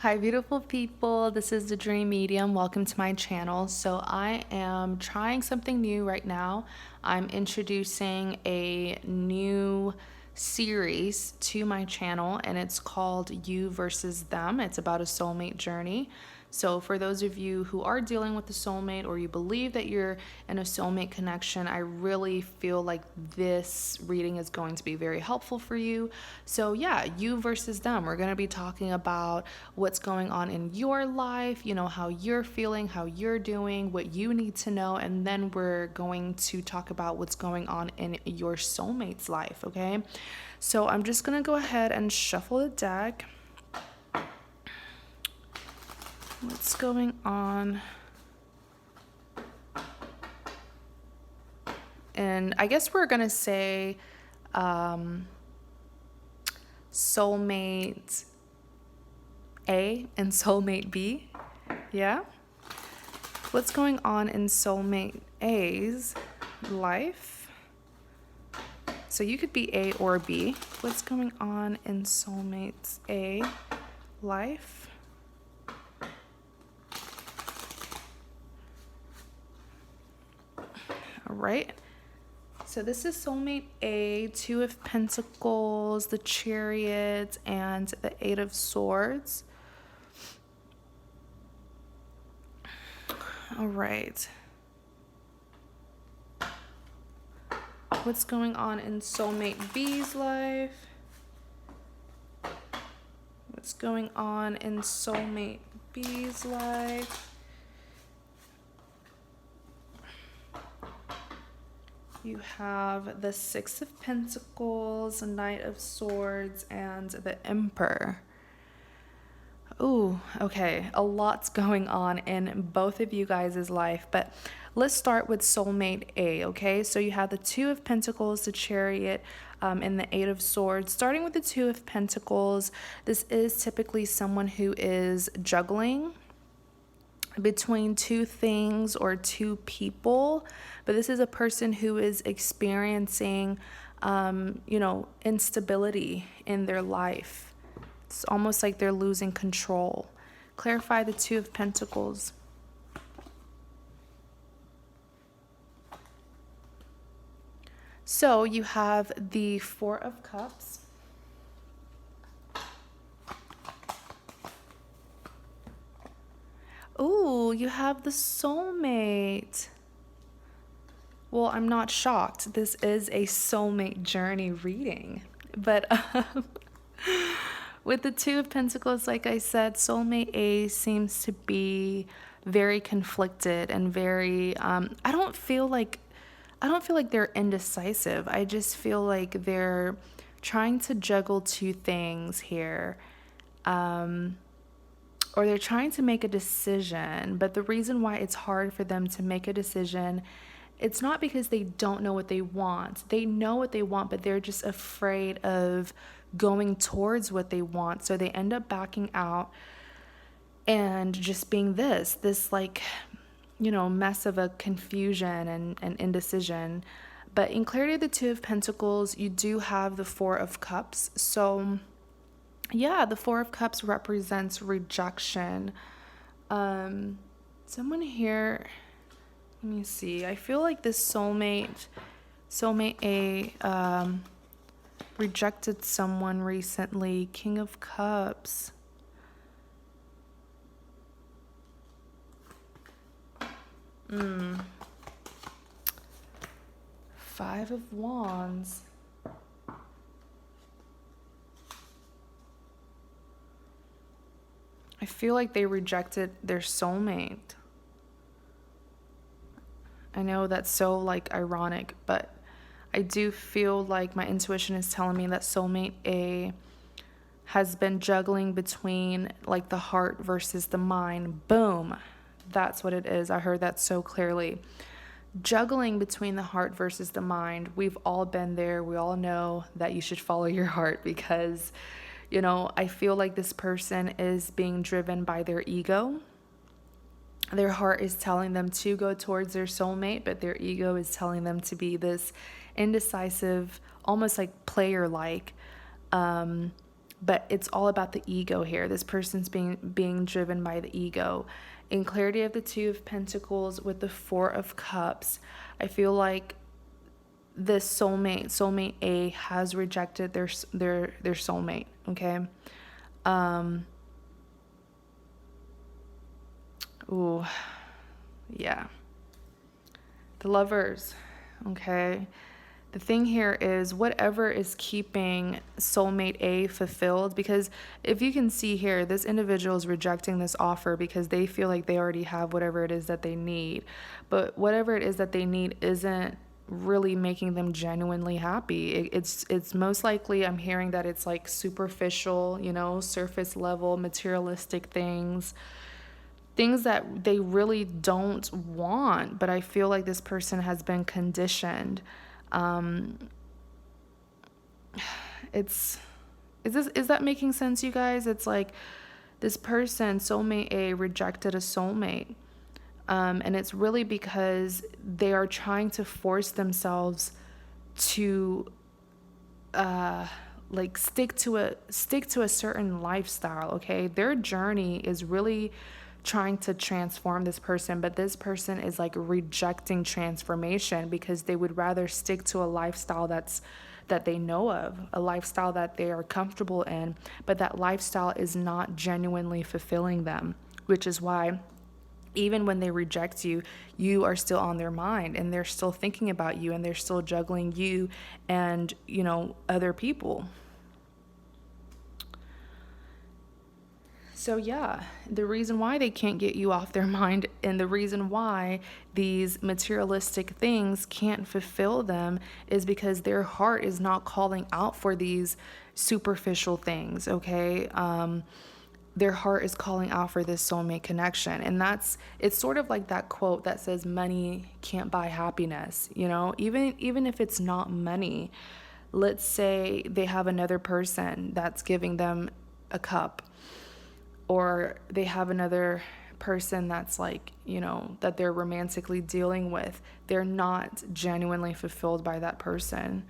Hi, beautiful people. This is the Dream Medium. Welcome to my channel. So, I am trying something new right now. I'm introducing a new series to my channel, and it's called You versus Them. It's about a soulmate journey. So, for those of you who are dealing with a soulmate or you believe that you're in a soulmate connection, I really feel like this reading is going to be very helpful for you. So, yeah, you versus them. We're going to be talking about what's going on in your life, how you're feeling, how you're doing, what you need to know. And then we're going to talk about what's going on in your soulmate's life, okay? So, I'm just going to go ahead and shuffle the deck. What's going on? And I guess we're going to say soulmate A and soulmate B. Yeah? What's going on in soulmate A's life? So you could be A or B. What's going on in soulmate's A life? All right. So this is soulmate A, Two of Pentacles, the Chariot, and the Eight of Swords. All right. What's going on in soulmate B's life? What's going on in soulmate B's life? You have the Six of Pentacles, Knight of Swords, and the Emperor. Ooh, okay. A lot's going on in both of you guys' life, but let's start with soulmate A, okay? So you have the Two of Pentacles, the Chariot, and the Eight of Swords. Starting with the Two of Pentacles, this is typically someone who is juggling between two things or two people, but this is a person who is experiencing, instability in their life. It's almost like they're losing control. Clarify the Two of Pentacles. So you have the Four of Cups. Ooh, you have the soulmate. Well, I'm not shocked. This is a soulmate journey reading. But with the Two of Pentacles, like I said, soulmate A seems to be very conflicted and very I don't feel like they're indecisive. I just feel like they're trying to juggle two things here. Or they're trying to make a decision, but the reason why it's hard for them to make a decision, it's not because they don't know what they want. They know what they want, but they're just afraid of going towards what they want. So they end up backing out and just being this like, mess of a confusion and indecision. But in clarity of the Two of Pentacles, you do have the Four of Cups. So yeah, the Four of Cups represents rejection. Someone here, let me see. I feel like this soulmate A, rejected someone recently. King of Cups. Five of Wands. I feel like they rejected their soulmate. I know that's so like ironic, but I do feel like my intuition is telling me that soulmate A has been juggling between like the heart versus the mind. Boom. That's what it is. I heard that so clearly. Juggling between the heart versus the mind. We've all been there. We all know that you should follow your heart because, I feel like this person is being driven by their ego. Their heart is telling them to go towards their soulmate, but their ego is telling them to be this indecisive, almost like player like, but it's all about the ego here. This person's being driven by the ego. In clarity of the Two of Pentacles with the Four of Cups, I feel like this soulmate A has rejected their soulmate, okay? Ooh, yeah. The Lovers, okay? The thing here is whatever is keeping soulmate A fulfilled, because if you can see here, this individual is rejecting this offer because they feel like they already have whatever it is that they need. But whatever it is that they need isn't really making them genuinely happy. It's most likely, I'm hearing that it's like superficial, surface level, materialistic things that they really don't want, but I feel like this person has been conditioned. Is that making sense, you guys? It's like this person, soulmate A, rejected a soulmate. And it's really because they are trying to force themselves to stick to a certain lifestyle, okay? Their journey is really trying to transform this person, but this person is like rejecting transformation because they would rather stick to a lifestyle that they know of, a lifestyle that they are comfortable in, but that lifestyle is not genuinely fulfilling them, which is why even when they reject you, you are still on their mind and they're still thinking about you and they're still juggling you and, other people. So yeah, the reason why they can't get you off their mind and the reason why these materialistic things can't fulfill them is because their heart is not calling out for these superficial things, okay? Their heart is calling out for this soulmate connection. And it's sort of like that quote that says money can't buy happiness, even if it's not money. Let's say they have another person that's giving them a cup, or they have another person that's like, that they're romantically dealing with. They're not genuinely fulfilled by that person.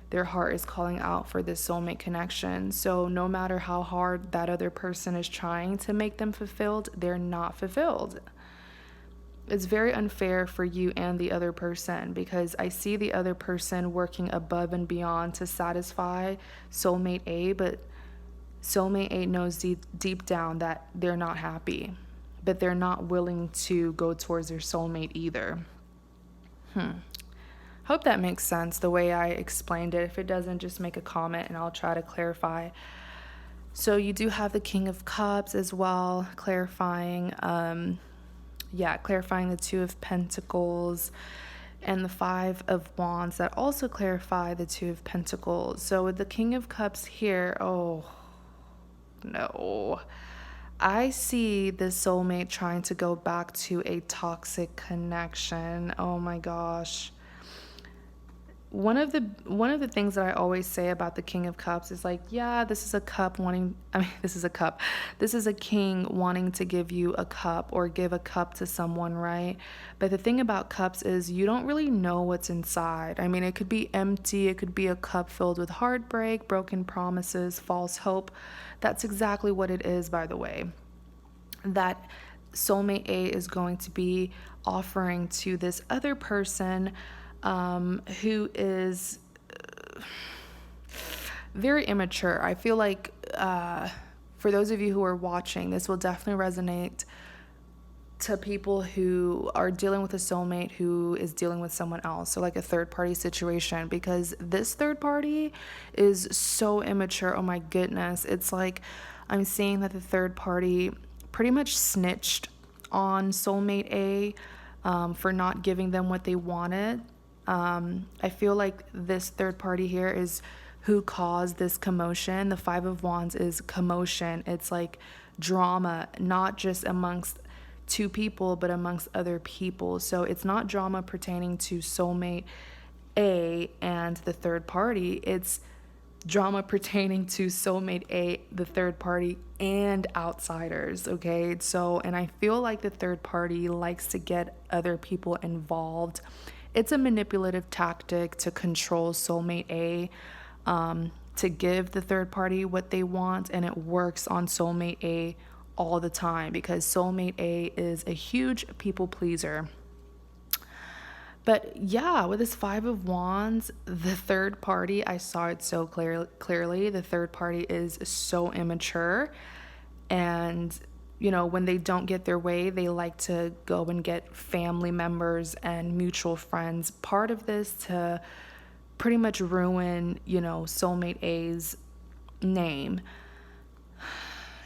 Their heart is calling out for this soulmate connection. So no matter how hard that other person is trying to make them fulfilled, they're not fulfilled. It's very unfair for you and the other person, because I see the other person working above and beyond to satisfy soulmate A, but soulmate A knows deep down that they're not happy, but they're not willing to go towards their soulmate either. Hope that makes sense the way I explained it. If it doesn't, just make a comment and I'll try to clarify. So you do have the King of Cups as well, clarifying the Two of Pentacles and the Five of Wands that also clarify the Two of Pentacles. So with the King of Cups here, oh no, I see the soulmate trying to go back to a toxic connection. Oh my gosh. One of the things that I always say about the King of Cups is like, yeah, this is a king wanting to give you a cup or give a cup to someone, right? But the thing about cups is you don't really know what's inside. I mean, it could be empty, it could be a cup filled with heartbreak, broken promises, false hope. That's exactly what it is, by the way. That soulmate A is going to be offering to this other person who is very immature. I feel like for those of you who are watching, this will definitely resonate to people who are dealing with a soulmate who is dealing with someone else, so like a third party situation, because this third party is so immature. Oh my goodness. It's like I'm seeing that the third party pretty much snitched on soulmate A for not giving them what they wanted. I feel like this third party here is who caused this commotion. The Five of Wands is commotion. It's like drama, not just amongst two people, but amongst other people. So it's not drama pertaining to soulmate A and the third party. It's drama pertaining to soulmate A, the third party, and outsiders, okay? So, and I feel like the third party likes to get other people involved. It's a manipulative tactic to control soulmate A, to give the third party what they want, and it works on soulmate A all the time because soulmate A is a huge people pleaser. But yeah, with this Five of Wands, the third party, I saw it so clearly. The third party is so immature. And, you know, when they don't get their way, they like to go and get family members and mutual friends. Part of this to pretty much ruin, you know, soulmate A's name.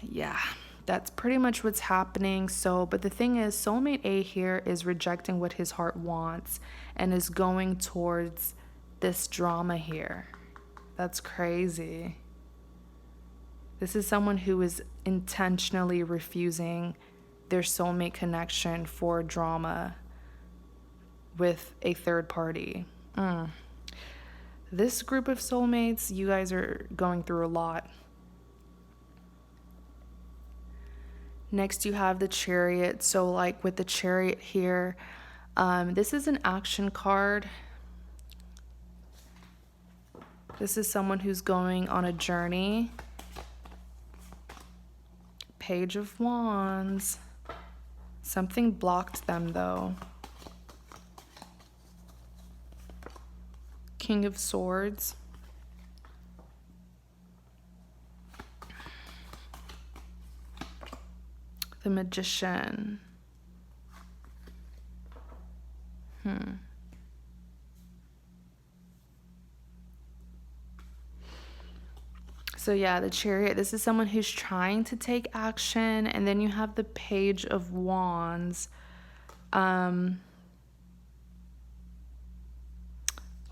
Yeah, that's pretty much what's happening. So, but the thing is, soulmate A here is rejecting what his heart wants and is going towards this drama here. That's crazy. This is someone who is intentionally refusing their soulmate connection for drama with a third party. This group of soulmates, you guys are going through a lot. Next, you have the Chariot. So like with the Chariot here, this is an action card. This is someone who's going on a journey. Page of Wands. Something blocked them though. King of Swords. The Magician. So yeah, the Chariot, this is someone who's trying to take action. And then you have the Page of Wands. When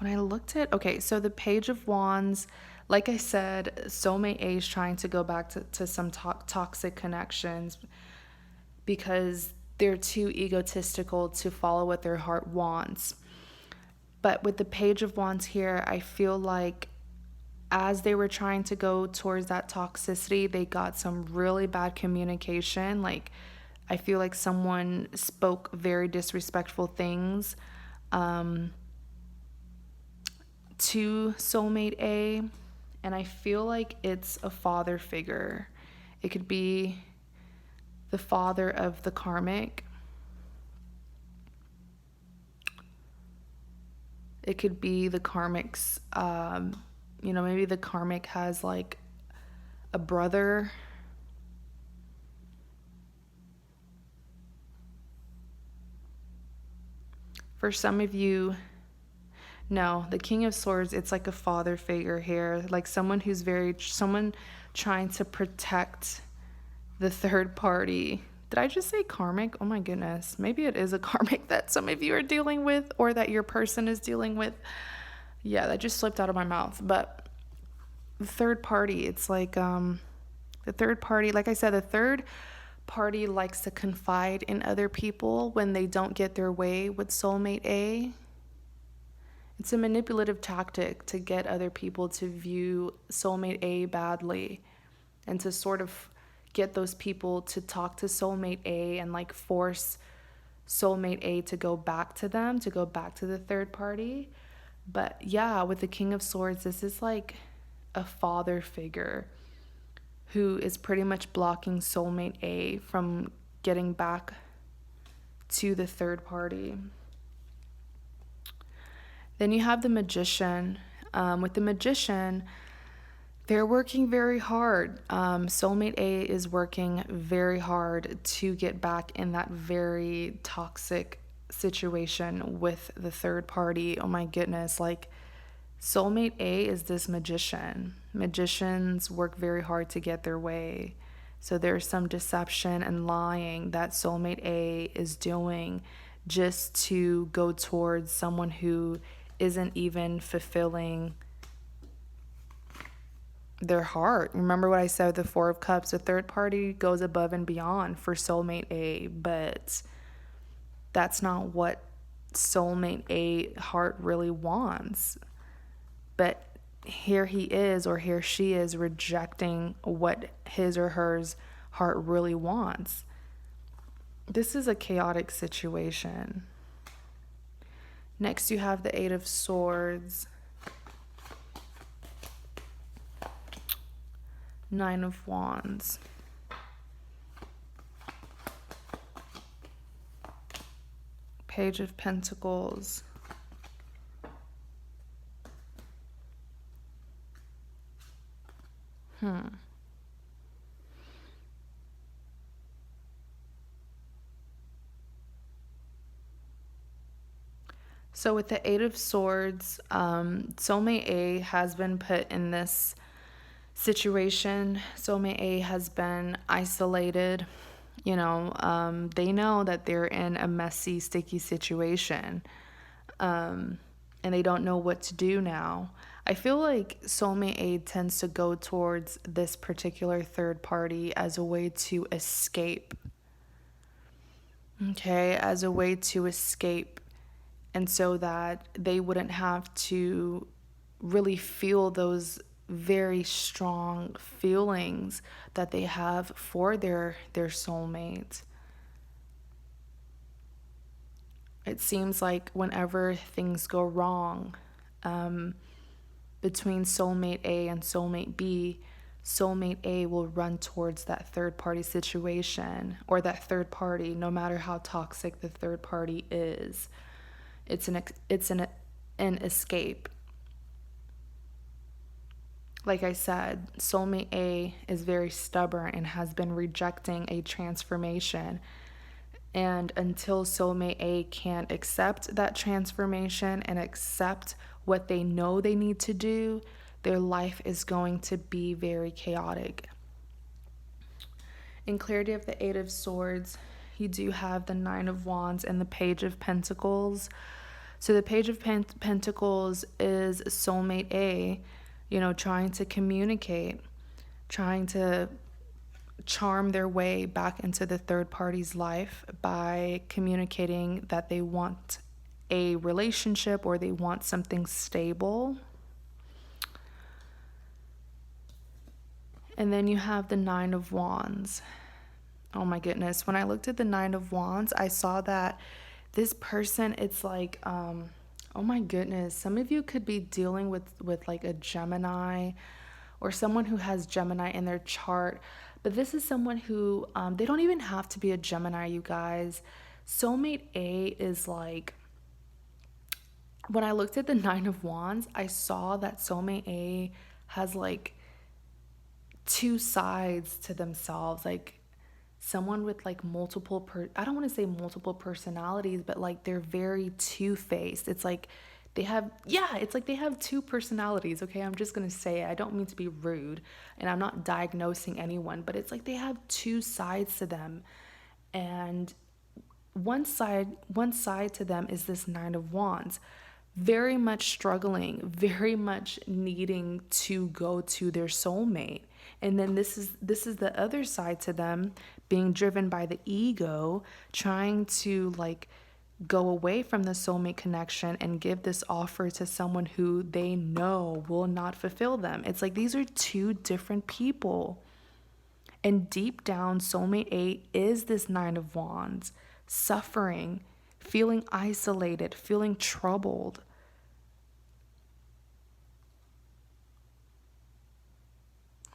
I looked at, okay, so the Page of Wands, like I said, soulmate A is trying to go back to some toxic connections because they're too egotistical to follow what their heart wants. But with the Page of Wands here, I feel like as they were trying to go towards that toxicity, they got some really bad communication. Like, I feel like someone spoke very disrespectful things to soulmate A, and I feel like it's a father figure. It could be the father of the karmic. It could be the karmic's, you know, maybe the karmic has like a brother. For some of you, no, the King of Swords, it's like a father figure here, like someone trying to protect the third party. Did I just say karmic? Oh my goodness. Maybe it is a karmic that some of you are dealing with or that your person is dealing with. Yeah, that just slipped out of my mouth. But the third party, it's like the third party, like I said, the third party likes to confide in other people when they don't get their way with soulmate A. It's a manipulative tactic to get other people to view soulmate A badly and to sort of get those people to talk to soulmate A and like force soulmate A to go back to them, to go back to the third party. But yeah, with the King of Swords, this is like a father figure who is pretty much blocking soulmate A from getting back to the third party. Then you have the Magician. With the Magician, they're working very hard. Soulmate A is working very hard to get back in that very toxic situation with the third party. Oh my goodness, like soulmate A is this magician. Magicians work very hard to get their way. So there's some deception and lying that soulmate A is doing just to go towards someone who isn't even fulfilling their heart. Remember what I said with the Four of Cups? The third party goes above and beyond for soulmate A, but that's not what soulmate A heart really wants. But here he is, or here she is, rejecting what his or hers heart really wants. This is a chaotic situation. Next, you have the Eight of Swords. Nine of Wands. Page of Pentacles. So with the Eight of Swords, Soulmate A has been put in this situation. Soulmate A has been isolated. You know, they know that they're in a messy, sticky situation, and they don't know what to do now. I feel like Soulmate A tends to go towards this particular third party as a way to escape. Okay, as a way to escape, and so that they wouldn't have to really feel those very strong feelings that they have for their soulmate. It seems like whenever things go wrong between soulmate A and soulmate B, soulmate A will run towards that third party situation, or that third party, no matter how toxic the third party is. It's an escape. Like I said, soulmate A is very stubborn and has been rejecting a transformation. And until soulmate A can't accept that transformation and accept what they know they need to do, their life is going to be very chaotic. In clarity of the Eight of Swords, you do have the Nine of Wands and the Page of Pentacles. So the Page of Pentacles is soulmate A, you know, trying to communicate, trying to charm their way back into the third party's life by communicating that they want a relationship or they want something stable. And then you have the Nine of Wands. Oh my goodness. When I looked at the Nine of Wands, I saw that this person, it's like, oh my goodness, some of you could be dealing with like a Gemini or someone who has Gemini in their chart. But this is someone who, they don't even have to be a Gemini, you guys. Soulmate A is like, when I looked at the Nine of Wands, I saw that soulmate A has like two sides to themselves, like someone with like multiple I don't want to say multiple personalities, but like they're very two-faced. It's like they have, yeah, it's like they have two personalities. Okay, I'm just gonna say it. I don't mean to be rude, and I'm not diagnosing anyone, but it's like they have two sides to them. And one side to them is this Nine of Wands, very much struggling, very much needing to go to their soulmate. And then this is the other side to them, being driven by the ego, trying to like go away from the soulmate connection and give this offer to someone who they know will not fulfill them. It's like these are two different people. And deep down, soulmate A is this Nine of Wands, suffering, feeling isolated, feeling troubled.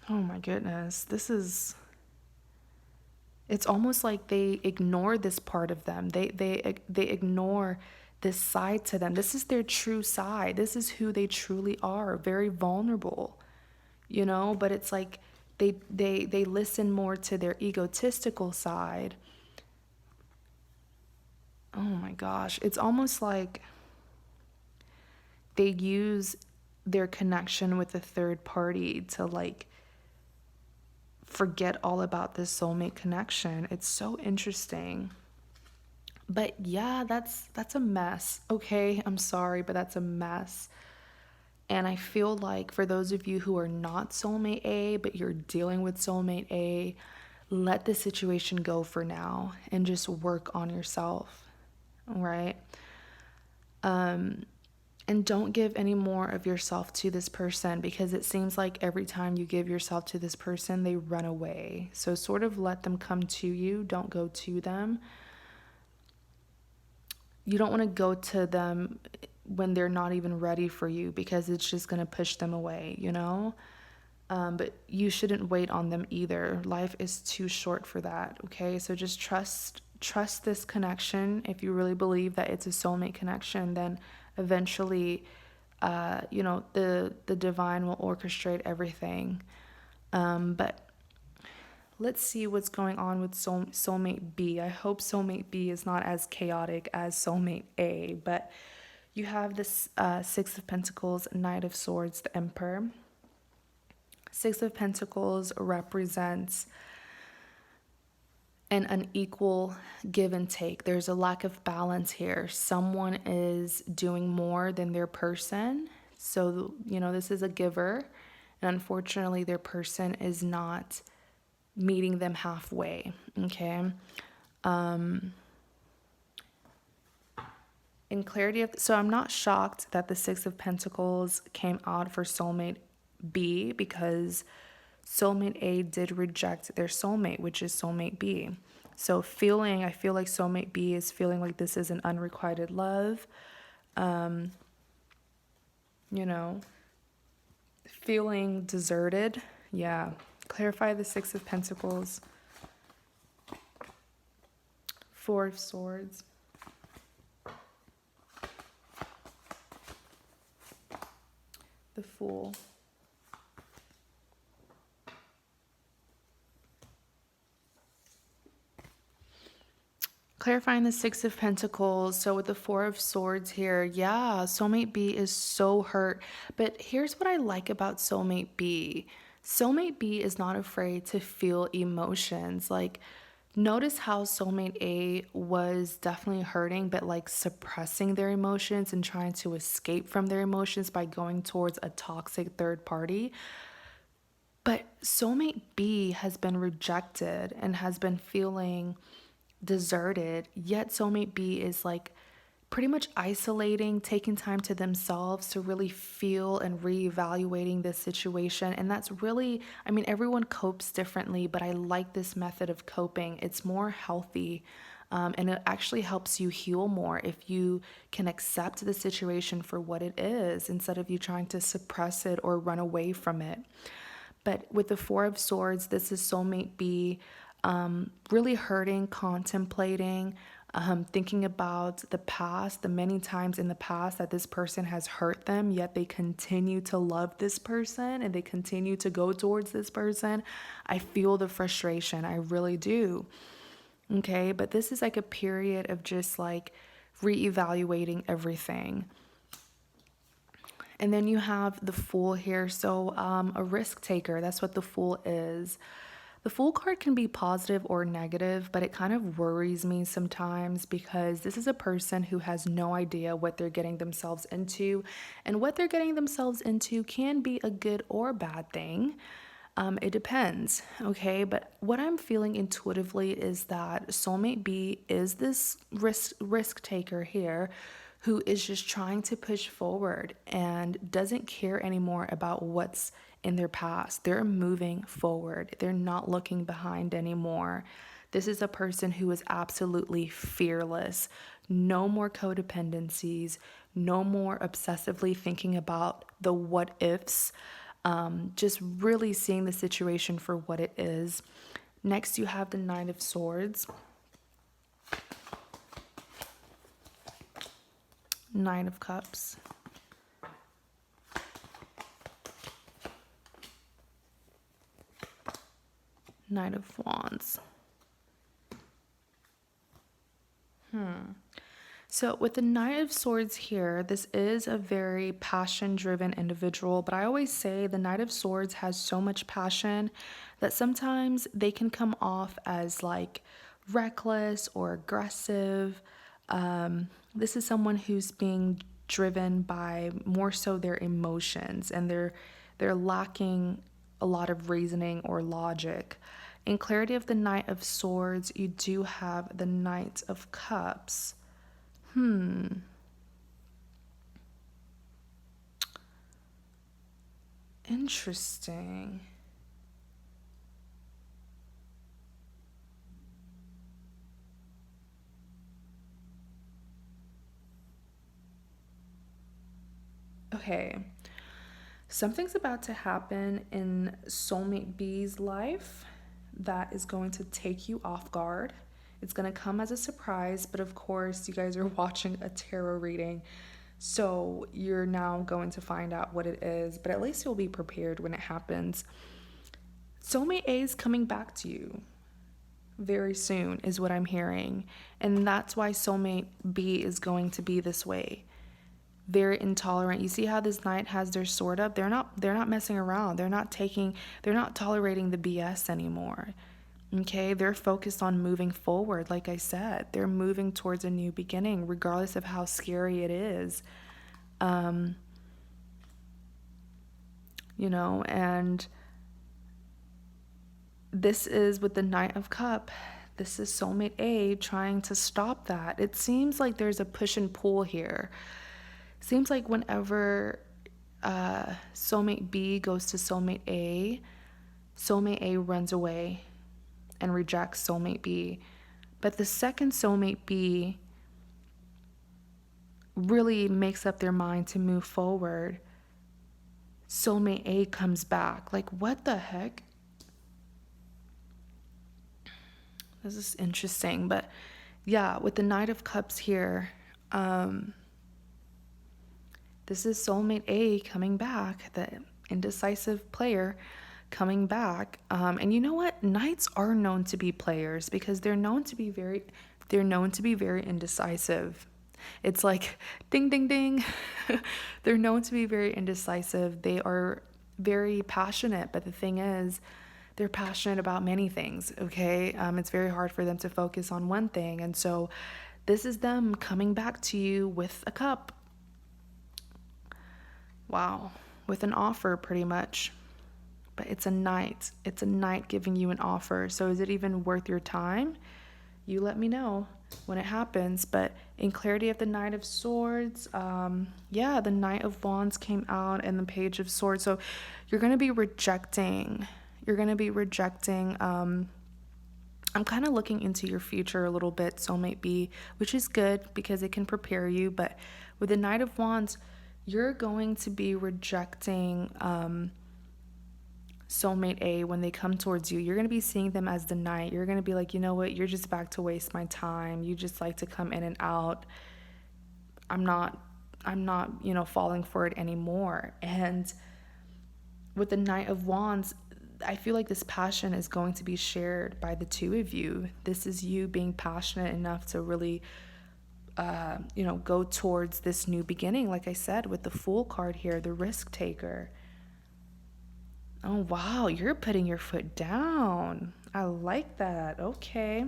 Oh my goodness, it's almost like they ignore this part of them. They ignore this side to them. This is their true side. This is who they truly are, very vulnerable, you know, but it's like they listen more to their egotistical side. Oh my gosh, it's almost like they use their connection with a third party to like forget all about this soulmate connection. It's so interesting. But yeah, that's a mess. Okay, I'm sorry, but that's a mess. And I feel like for those of you who are not soulmate A, but you're dealing with soulmate A, let the situation go for now and just work on yourself. All right? And don't give any more of yourself to this person, because it seems like every time you give yourself to this person, they run away. So sort of let them come to you. Don't go to them. You don't want to go to them when they're not even ready for you, because it's just going to push them away, you know? But you shouldn't wait on them either. Life is too short for that. Okay, so just trust this connection. If you really believe that it's a soulmate connection, then eventually, the divine will orchestrate everything. But let's see what's going on with soulmate B. I hope soulmate B is not as chaotic as soulmate A. But you have this Six of Pentacles, Knight of Swords, the Emperor. Six of Pentacles represents an unequal give and take. There's a lack of balance here. Someone is doing more than their person. So, this is a giver. And unfortunately, their person is not meeting them halfway. Okay. In clarity so I'm not shocked that the Six of Pentacles came out for soulmate B, because soulmate A did reject their soulmate, which is soulmate B. So I feel like soulmate B is feeling like this is an unrequited love. Feeling deserted. Yeah. Clarify the Six of Pentacles. Four of Swords. The Fool. Clarifying the Six of Pentacles. So with the Four of Swords here, yeah, soulmate B is so hurt. But here's what I like about soulmate B. Soulmate B is not afraid to feel emotions. Like, notice how soulmate A was definitely hurting, but like suppressing their emotions and trying to escape from their emotions by going towards a toxic third party. But soulmate B has been rejected and has been feeling deserted, yet soulmate B is like pretty much isolating, taking time to themselves to really feel and reevaluating this situation. And that's really, everyone copes differently, but I like this method of coping. It's more healthy. And it actually helps you heal more if you can accept the situation for what it is instead of you trying to suppress it or run away from it. But with the Four of Swords, this is soulmate B, really hurting, contemplating, thinking about the past, the many times in the past that this person has hurt them, yet they continue to love this person and they continue to go towards this person. I feel the frustration. I really do. Okay, but this is like a period of just like reevaluating everything. And then you have the Fool here. So a risk taker, that's what the Fool is. The Fool card can be positive or negative, but it kind of worries me sometimes because this is a person who has no idea what they're getting themselves into. And what they're getting themselves into can be a good or bad thing. It depends, okay? But what I'm feeling intuitively is that soulmate B is this risk taker here who is just trying to push forward and doesn't care anymore about what's in their past. They're moving forward. They're not looking behind anymore. This is a person who is absolutely fearless. No more codependencies, no more obsessively thinking about the what ifs. Just really seeing the situation for what it is. Next, you have the Nine of Swords. Nine of Cups. Knight of Wands. So with the Knight of Swords here, this is a very passion-driven individual, but I always say the Knight of Swords has so much passion that sometimes they can come off as like reckless or aggressive. This is someone who's being driven by more so their emotions, and they're lacking a lot of reasoning or logic. In clarity of the Knight of Swords, you do have the Knight of Cups. Interesting. Okay. Something's about to happen in Soulmate B's life that is going to take you off guard. It's going to come as a surprise, but of course, you guys are watching a tarot reading, so you're now going to find out what it is, but at least you'll be prepared when it happens. Soulmate A is coming back to you very soon, is what I'm hearing. And that's why Soulmate B is going to be this way. Very intolerant. You see how this knight has their sword up? They're not messing around. They're not tolerating the BS anymore. Okay? They're focused on moving forward, like I said. They're moving towards a new beginning, regardless of how scary it is. And this is with the Knight of Cup. This is Soulmate A trying to stop that. It seems like there's a push and pull here. Seems like whenever Soulmate B goes to Soulmate A runs away and rejects Soulmate B. But the second Soulmate B really makes up their mind to move forward, Soulmate A comes back. Like, what the heck? This is interesting. But yeah, with the Knight of Cups here, this is Soulmate A coming back, the indecisive player coming back. And you know what? Knights are known to be players because they're known to be very indecisive. It's like ding ding ding. They're known to be very indecisive. They are very passionate, but the thing is, they're passionate about many things, okay? It's very hard for them to focus on one thing. And so this is them coming back to you with a cup. Wow. With an offer, pretty much. But it's a knight. It's a knight giving you an offer. So is it even worth your time? You let me know when it happens. But in clarity of the Knight of Swords, the Knight of Wands came out and the Page of Swords. So you're going to be rejecting. I'm kind of looking into your future a little bit, Soulmate B, which is good because it can prepare you. But with the Knight of Wands, you're going to be rejecting Soulmate A when they come towards you. You're going to be seeing them as the knight. You're going to be like, you know what? You're just back to waste my time. You just like to come in and out. I'm not, falling for it anymore. And with the Knight of Wands, I feel like this passion is going to be shared by the two of you. This is you being passionate enough to really go towards this new beginning. Like I said, with the Fool card here, the risk taker. Oh, wow, you're putting your foot down. I like that. Okay.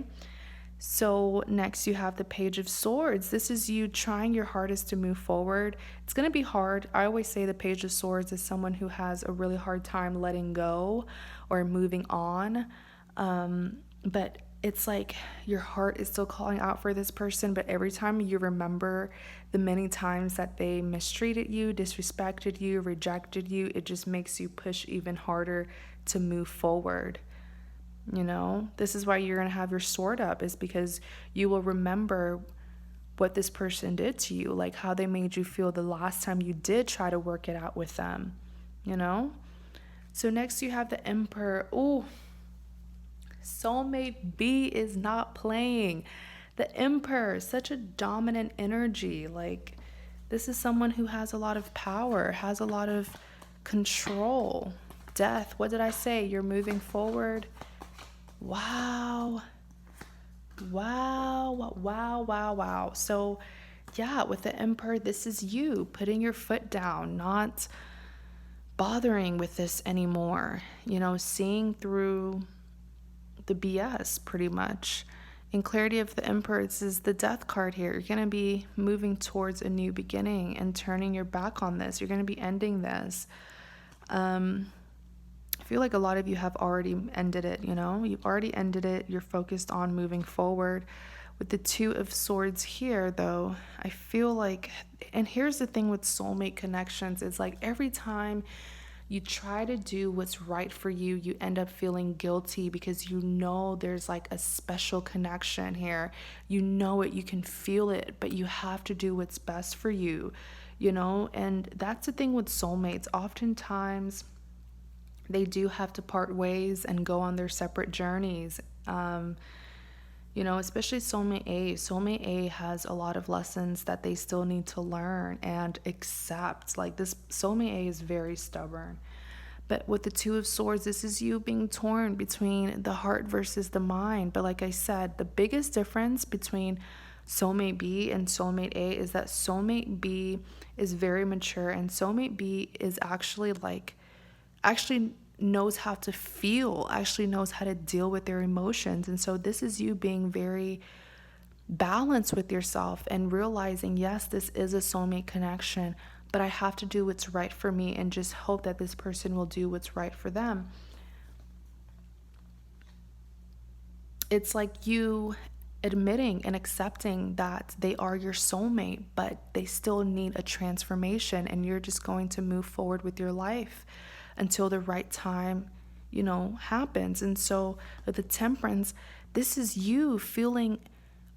So next you have the Page of Swords. This is you trying your hardest to move forward. It's going to be hard. I always say the Page of Swords is someone who has a really hard time letting go or moving on. But it's like your heart is still calling out for this person, but every time you remember the many times that they mistreated you, disrespected you, rejected you, it just makes you push even harder to move forward. This is why you're going to have your sword up, is because you will remember what this person did to you, like how they made you feel the last time you did try to work it out with them, So next you have the Emperor. Ooh, Soulmate B is not playing. The Emperor, such a dominant energy. Like, this is someone who has a lot of power, has a lot of control. Death, what did I say? You're moving forward. Wow. So, yeah, with the Emperor, this is you putting your foot down, not bothering with this anymore, seeing through the BS pretty much. In clarity of the Emperor, this is the Death card here. You're going to be moving towards a new beginning and turning your back on this. You're going to be ending this. I feel like a lot of you have already ended it, You've already ended it. You're focused on moving forward. With the Two of Swords here, though, I feel like, and here's the thing with soulmate connections, it's like every time you try to do what's right for you, you end up feeling guilty because there's like a special connection here. You know it, you can feel it, but you have to do what's best for you. And that's the thing with soulmates. Oftentimes, they do have to part ways and go on their separate journeys. Especially Soulmate A. Soulmate A has a lot of lessons that they still need to learn and accept. Like, this Soulmate A is very stubborn. But with the Two of Swords, this is you being torn between the heart versus the mind. But like I said, the biggest difference between Soulmate B and Soulmate A is that Soulmate B is very mature, and Soulmate B is actually knows how to feel, actually knows how to deal with their emotions. And so this is you being very balanced with yourself and realizing, yes, this is a soulmate connection, but I have to do what's right for me and just hope that this person will do what's right for them. It's like you admitting and accepting that they are your soulmate, but they still need a transformation, and you're just going to move forward with your life until the right time, happens. And so the Temperance, this is you feeling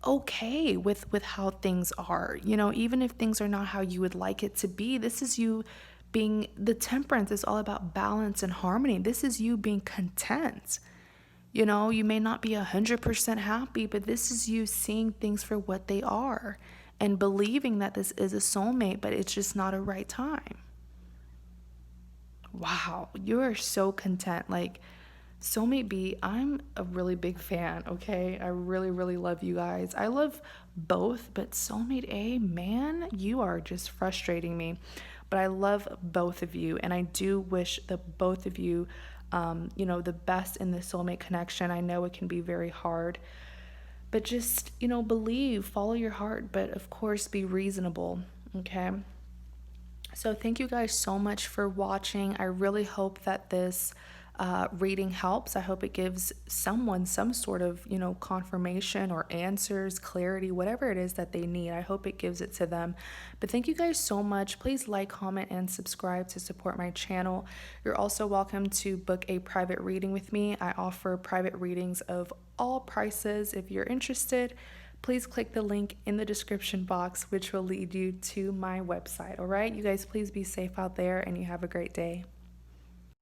okay with how things are, even if things are not how you would like it to be. This is you being, the Temperance is all about balance and harmony. This is you being content. You may not be 100% happy, but this is you seeing things for what they are and believing that this is a soulmate, but it's just not a right time. Wow, you are so content. Like, Soulmate B, I'm a really big fan, okay? I really, really love you guys. I love both, but Soulmate A, man, you are just frustrating me. But I love both of you, and I do wish the both of you, the best in the soulmate connection. I know it can be very hard, but just, believe, follow your heart, but of course, be reasonable, okay? So thank you guys so much for watching. I really hope that this reading helps. I hope it gives someone some sort of, confirmation or answers, clarity, whatever it is that they need. I hope it gives it to them. But thank you guys so much. Please like, comment, and subscribe to support my channel. You're also welcome to book a private reading with me. I offer private readings of all prices. If you're interested, please click the link in the description box, which will lead you to my website. All right, you guys, please be safe out there, and you have a great day.